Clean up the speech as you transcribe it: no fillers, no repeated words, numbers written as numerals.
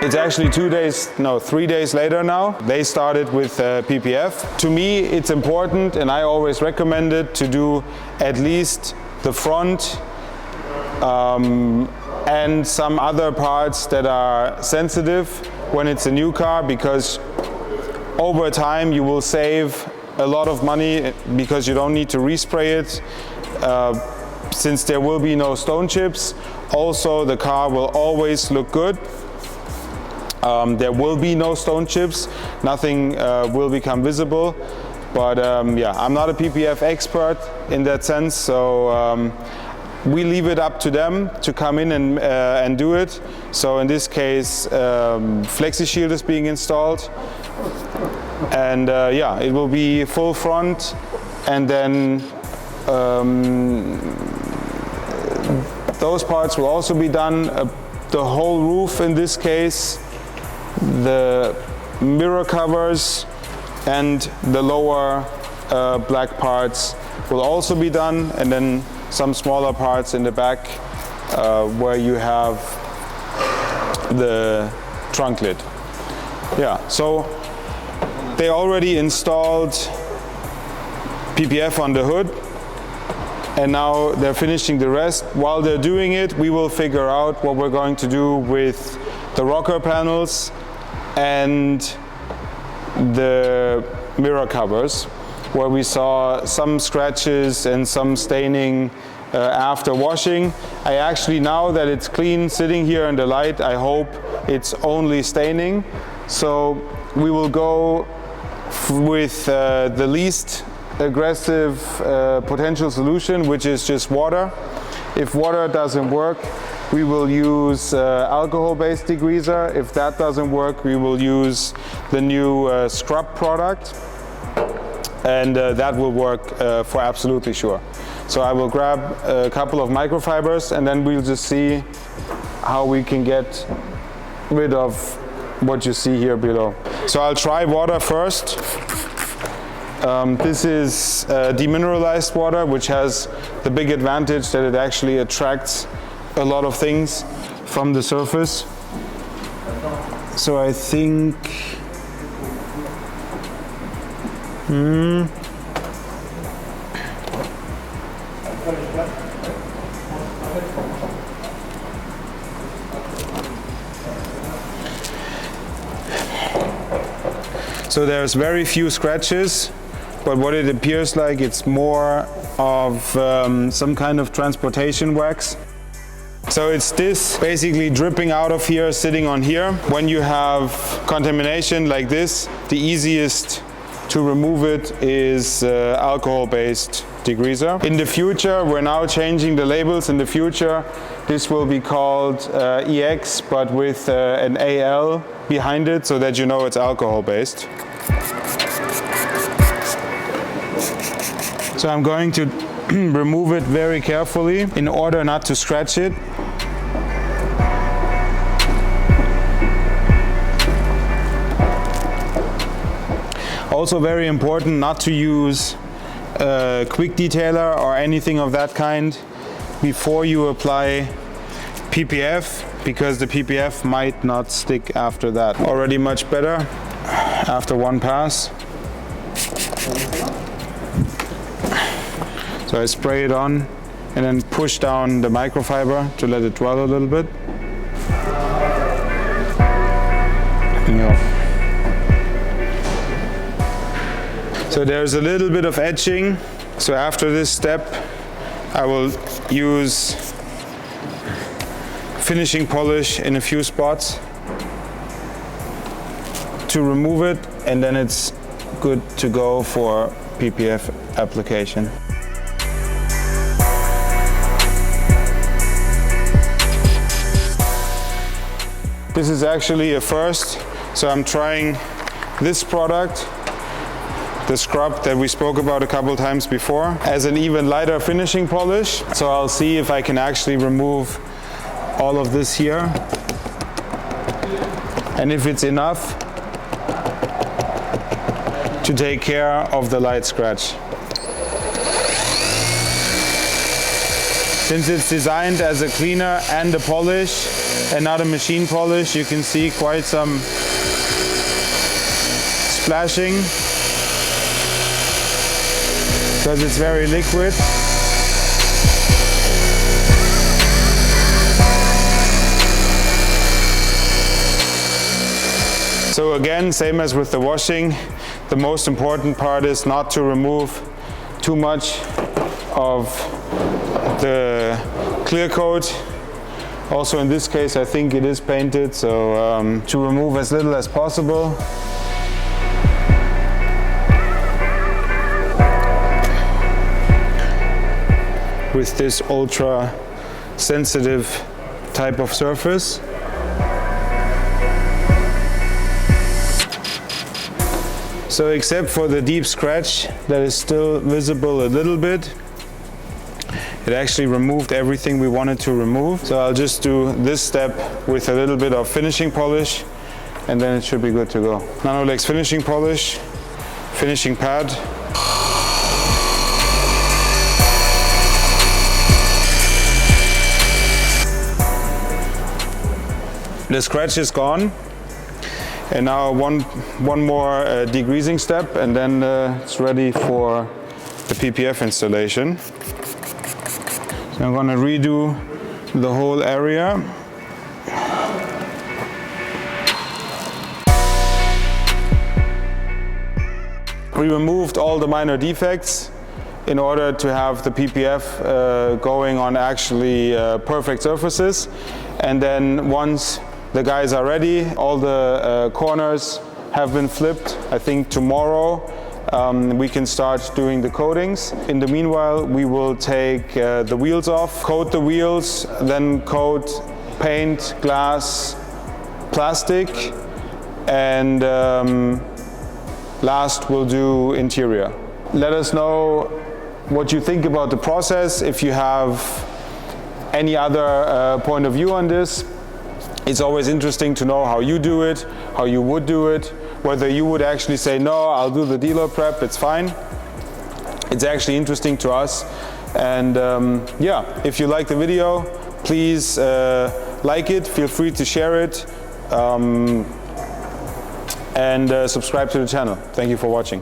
It's actually 3 days later now. They started with PPF. To me, it's important, and I always recommend it, to do at least the front and some other parts that are sensitive when it's a new car, because over time you will save a lot of money because you don't need to respray it, since there will be no stone chips. Also, the car will always look good. There will be no stone chips, nothing will become visible, but yeah, I'm not a PPF expert in that sense, so we leave it up to them to come in and do it. So in this case, FlexiShield is being installed, and yeah, it will be full front, and then those parts will also be done. The whole roof in this case, the mirror covers and the lower black parts will also be done, and then some smaller parts in the back where you have the trunk lid. Yeah, so they already installed PPF on the hood, and now they're finishing the rest. While they're doing it, we will figure out what we're going to do with the rocker panels and the mirror covers, where we saw some scratches and some staining after washing. I actually, now that it's clean sitting here in the light, I hope it's only staining. So we will go with the least aggressive potential solution, which is just water. If water doesn't work, we will use alcohol-based degreaser. If that doesn't work, we will use the new scrub product, and that will work for absolutely sure. So I will grab a couple of microfibers, and then we'll just see how we can get rid of what you see here below. So I'll try water first. This is demineralized water, which has the big advantage that it actually attracts a lot of things from the surface. So I think so there's very few scratches, but what it appears like, it's more of some kind of transportation wax. So it's this basically dripping out of here, sitting on here. When you have contamination like this, the easiest to remove it is alcohol-based degreaser. In the future, we're now changing the labels. In the future, this will be called EX, but with an AL behind it, so that you know it's alcohol-based. So I'm going to remove it very carefully in order not to scratch it. Also very important not to use a quick detailer or anything of that kind before you apply PPF, because the PPF might not stick after that. Already much better after one pass. So I spray it on and then push down the microfiber to let it dwell a little bit. Yeah. So there's a little bit of etching. So after this step, I will use finishing polish in a few spots to remove it, and then it's good to go for PPF application. This is actually a first, so I'm trying this product, the scrub that we spoke about a couple times before, as an even lighter finishing polish. So I'll see if I can actually remove all of this here, and if it's enough to take care of the light scratch. Since it's designed as a cleaner and a polish, and not a machine polish. You can see quite some splashing because it's very liquid. So again, same as with the washing, the most important part is not to remove too much of the clear coat. Also in this case I think it is painted, so to remove as little as possible. With this ultra sensitive type of surface. So except for the deep scratch that is still visible a little bit, it actually removed everything we wanted to remove. So I'll just do this step with a little bit of finishing polish and then it should be good to go. Nanolex finishing polish, finishing pad. The scratch is gone. And now one more degreasing step and then it's ready for the PPF installation. So I'm going to redo the whole area. We removed all the minor defects in order to have the PPF going on actually perfect surfaces. And then once the guys are ready, all the corners have been flipped. I think tomorrow we can start doing the coatings. In the meanwhile, we will take the wheels off, coat the wheels, then coat paint, glass, plastic, and last we'll do interior. Let us know what you think about the process. If you have any other point of view on this, it's always interesting to know how you do it, how you would do it, whether you would actually say, no, I'll do the dealer prep, it's fine. It's actually interesting to us. And yeah, if you like the video, please like it, feel free to share it, and subscribe to the channel. Thank you for watching.